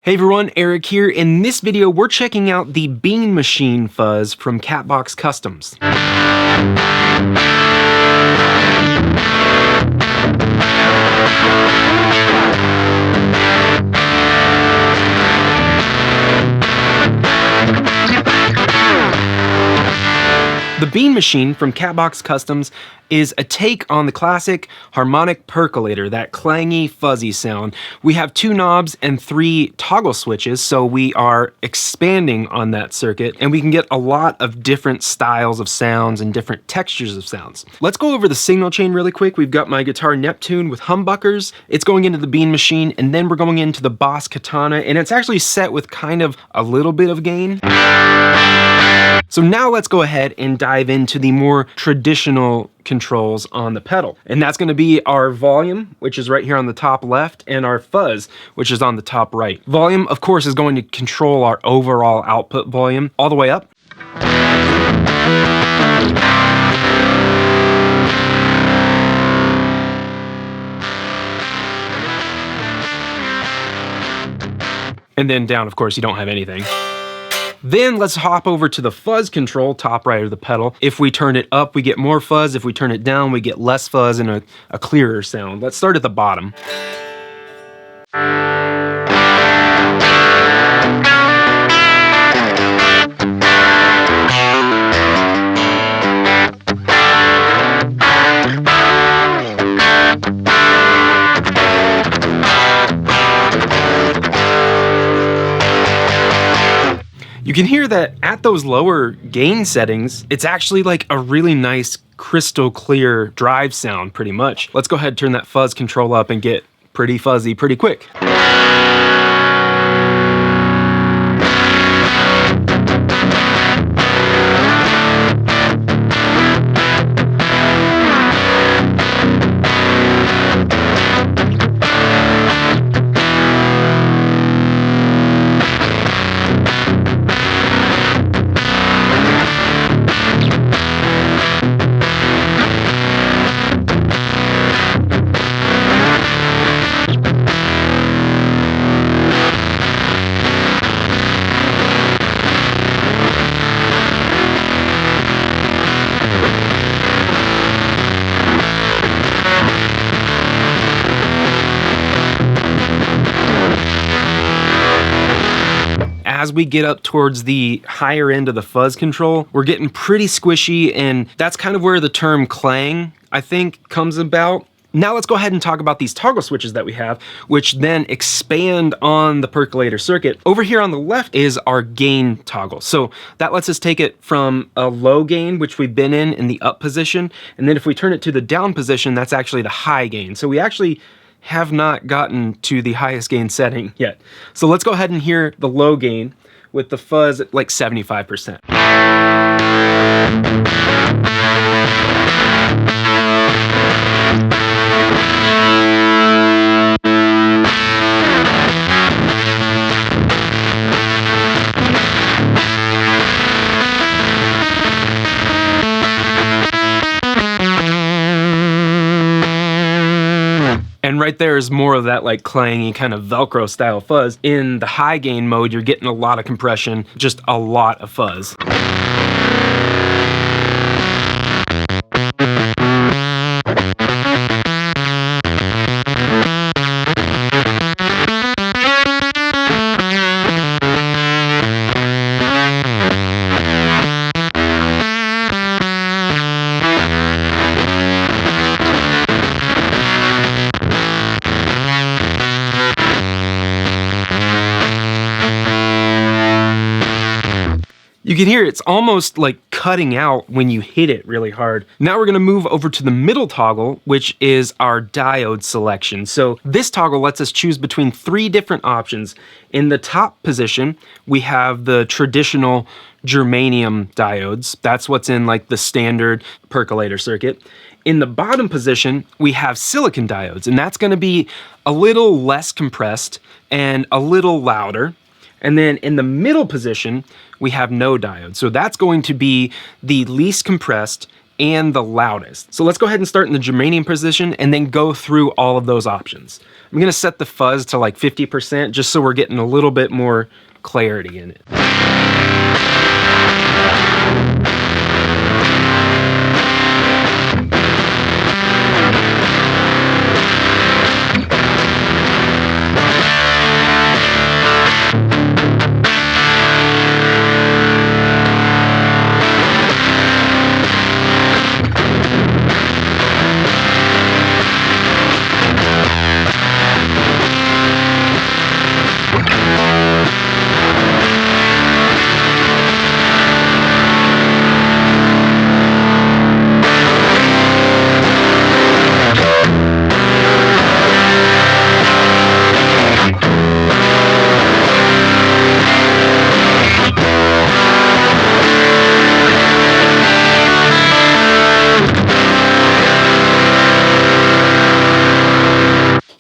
Hey everyone, Eric here. In this video, we're checking out the Bean Machine fuzz from Catbox Customs. The Bean Machine from Catbox Customs is a take on the classic Harmonic Percolator, that clangy, fuzzy sound. We have 2 knobs and 3 toggle switches, so we are expanding on that circuit, and we can get a lot of different styles of sounds and different textures of sounds. Let's go over the signal chain really quick. We've got my guitar Neptune with humbuckers. It's going into the Bean Machine, and then we're going into the Boss Katana, and it's actually set with kind of a little bit of gain. So now let's go ahead and dive into the more traditional controls on the pedal. And that's going to be our volume, which is right here on the top left, and our fuzz, which is on the top right. Volume, of course, is going to control our overall output volume all the way up. And then down, of course, you don't have anything. Then let's hop over to the fuzz control, top right of the pedal. If we turn it up, we get more fuzz. If we turn it down, we get less fuzz and a clearer sound. Let's start at the bottom. You can hear that at those lower gain settings, it's actually like a really nice crystal clear drive sound pretty much. Let's go ahead and turn that fuzz control up and get pretty fuzzy pretty quick. As we get up towards the higher end of the fuzz control, we're getting pretty squishy, and that's kind of where the term clang, I think, comes about. Now let's go ahead and talk about these toggle switches that we have, which then expand on the percolator circuit. Over here on the left is our gain toggle. So that lets us take it from a low gain, which we've been in the up position, and then if we turn it to the down position, that's actually the high gain. So we actually have not gotten to the highest gain setting yet. So let's go ahead and hear the low gain with the fuzz at like 75%. And right there is more of that like clangy kind of Velcro style fuzz. In the high gain mode, you're getting a lot of compression, just a lot of fuzz. You can hear it's almost like cutting out when you hit it really hard. Now we're gonna move over to the middle toggle, which is our diode selection. So this toggle lets us choose between 3 different options. In the top position, we have the traditional germanium diodes. That's what's in like the standard percolator circuit. In the bottom position, we have silicon diodes, and that's gonna be a little less compressed and a little louder. And then in the middle position, we have no diode. So that's going to be the least compressed and the loudest. So let's go ahead and start in the germanium position and then go through all of those options. I'm gonna set the fuzz to like 50% just so we're getting a little bit more clarity in it.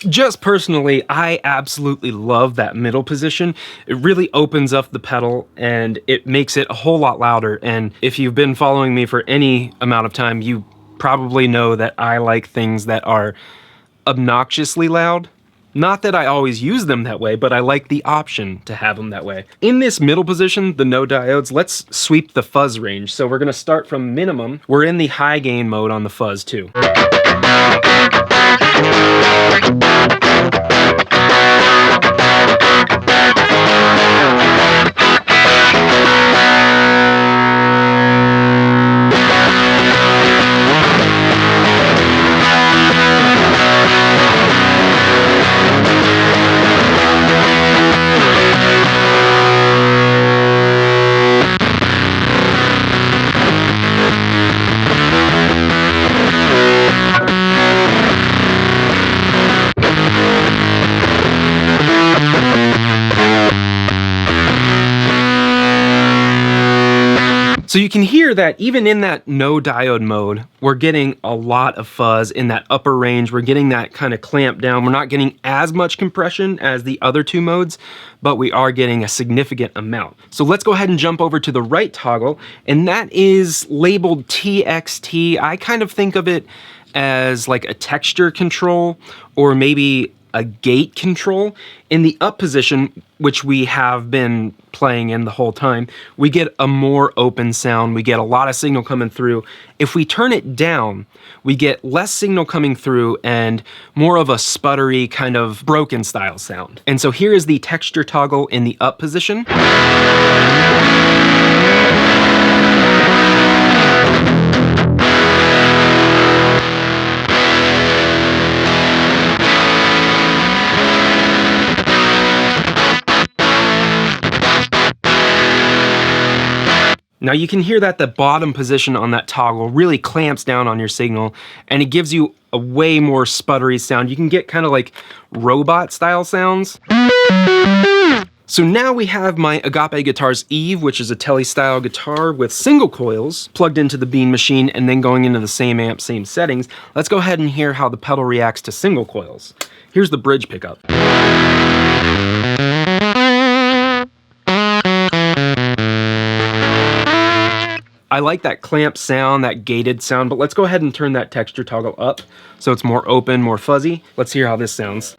Just personally, I absolutely love that middle position. It really opens up the pedal and it makes it a whole lot louder. And if you've been following me for any amount of time, you probably know that I like things that are obnoxiously loud. Not that I always use them that way, but I like the option to have them that way. In this middle position, the no diodes, let's sweep the fuzz range. So we're gonna start from minimum. We're in the high gain mode on the fuzz too. So you can hear that even in that no diode mode, we're getting a lot of fuzz in that upper range. We're getting that kind of clamp down. We're not getting as much compression as the other two modes, but we are getting a significant amount. So let's go ahead and jump over to the right toggle, and that is labeled TXT. I kind of think of it as like a texture control or maybe a gate control. In the up position, which we have been playing in the whole time, we get a more open sound. We get a lot of signal coming through. If we turn it down, we get less signal coming through and more of a sputtery kind of broken style sound. And so here is the texture toggle in the up position. Now you can hear that the bottom position on that toggle really clamps down on your signal and it gives you a way more sputtery sound. You can get kind of like robot style sounds. So now we have my Agape Guitars Eve, which is a Tele style guitar with single coils plugged into the Bean machine and then going into the same amp, same settings. Let's go ahead and hear how the pedal reacts to single coils. Here's the bridge pickup. I like that clamp sound, that gated sound, but let's go ahead and turn that texture toggle up so it's more open, more fuzzy. Let's hear how this sounds.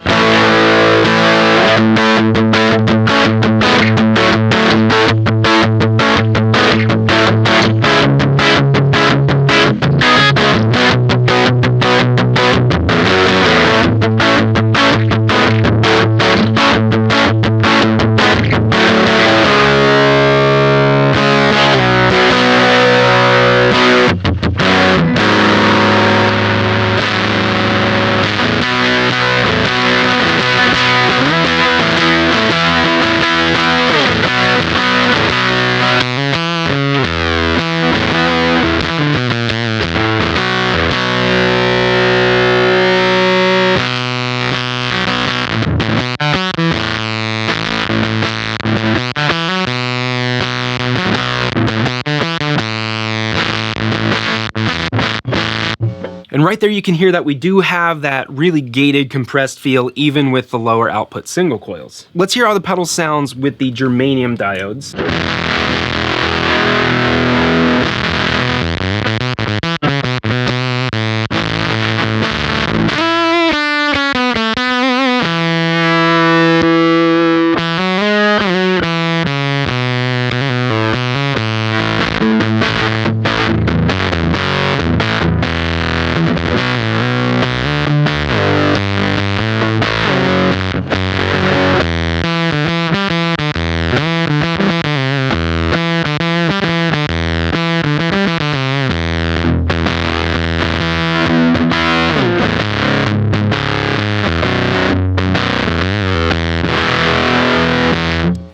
And right there you can hear that we do have that really gated, compressed feel even with the lower output single coils. Let's hear how the pedal sounds with the germanium diodes.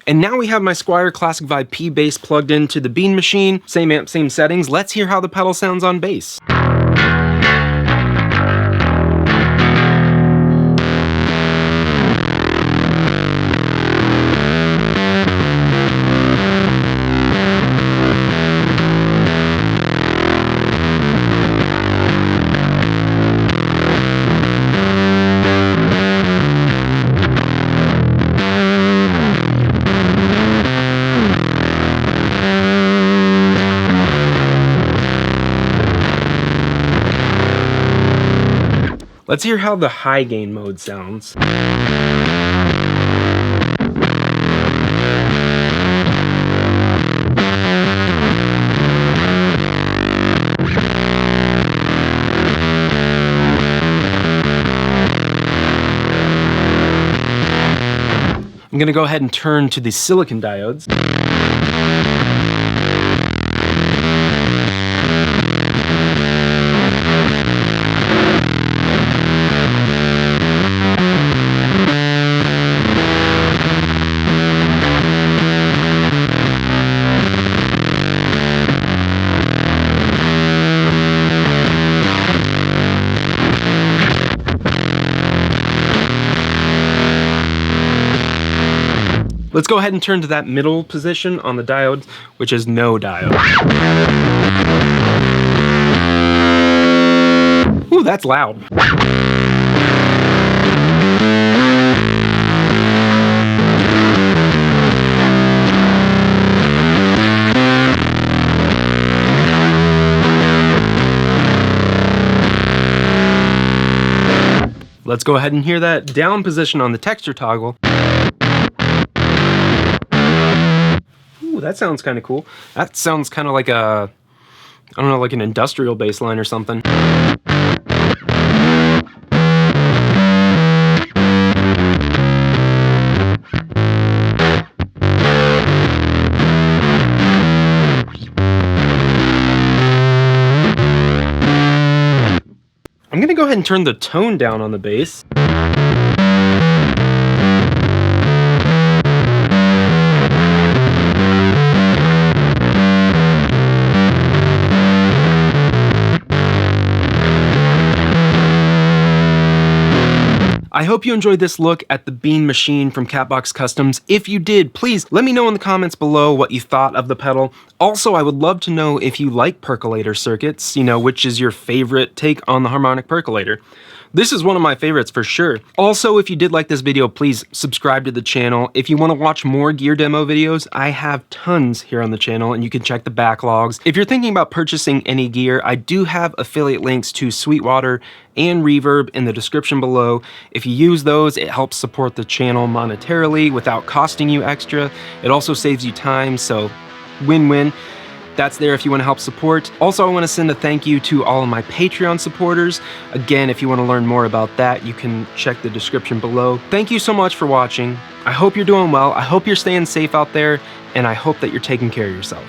And now we have my Squier Classic Vibe P bass plugged into the Bean machine. Same amp, same settings. Let's hear how the pedal sounds on bass. Let's hear how the high gain mode sounds. I'm gonna go ahead and turn to the silicon diodes. Let's go ahead and turn to that middle position on the diode, which is no diode. Ooh, that's loud. Let's go ahead and hear that down position on the texture toggle. Ooh, that sounds kind of cool. That sounds kind of like a, I don't know, like an industrial bass line or something. I'm gonna go ahead and turn the tone down on the bass. I hope you enjoyed this look at the Bean machine from Catbox Customs. If you did, please let me know in the comments below what you thought of the pedal. Also, I would love to know if you like percolator circuits, you know, which is your favorite take on the Harmonic Percolator. This is one of my favorites for sure. Also, if you did like this video, please subscribe to the channel. If you want to watch more gear demo videos, I have tons here on the channel and you can check the backlogs. If you're thinking about purchasing any gear, I do have affiliate links to Sweetwater and Reverb in the description below. If you use those, it helps support the channel monetarily without costing you extra. It also saves you time, so win-win. That's there if you want to help support. Also, I want to send a thank you to all of my Patreon supporters. Again, if you want to learn more about that, you can check the description below. Thank you so much for watching. I hope you're doing well. I hope you're staying safe out there, and I hope that you're taking care of yourself.